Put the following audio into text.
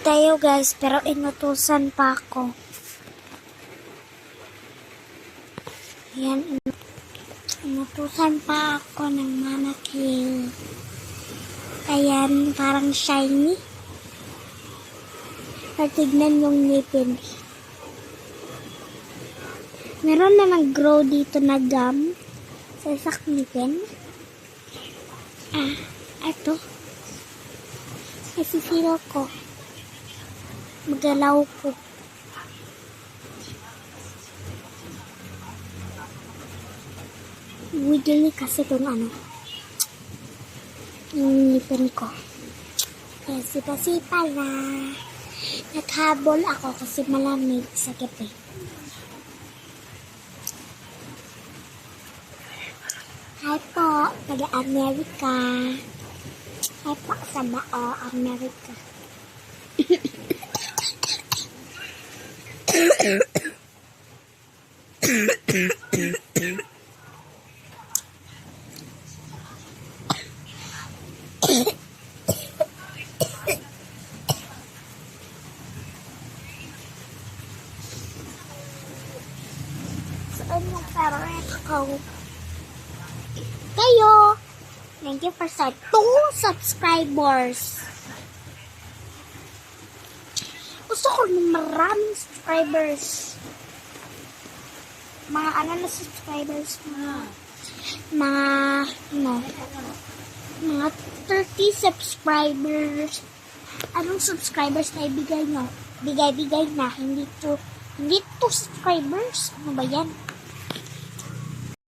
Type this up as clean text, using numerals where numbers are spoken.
tayo guys, pero inutusan pa ako. Ayan, inutusan pa ako ng manakil. Ayan, parang shiny. Patignan yung ngipin. Meron na nag-grow dito na gum sa isang ngipin. Ito. Nasisiro ko. Magalaw ko. Wiggly kasi itong yung ngipin ko. Kaya sipa-sipa na. Naghabol ako kasi malamig sa gabi. Hi po, taga-Amerika. Hi po sa Bao, Amerika. Saan yung parent ko? Kayo! Thank you for 2 subscribers. Gusto ko ng maraming subscribers. Mga na subscribers? Mga 30 subscribers. Anong subscribers na ibigay nyo? Bigay-bigay na. Hindi to subscribers. Ano ba yan?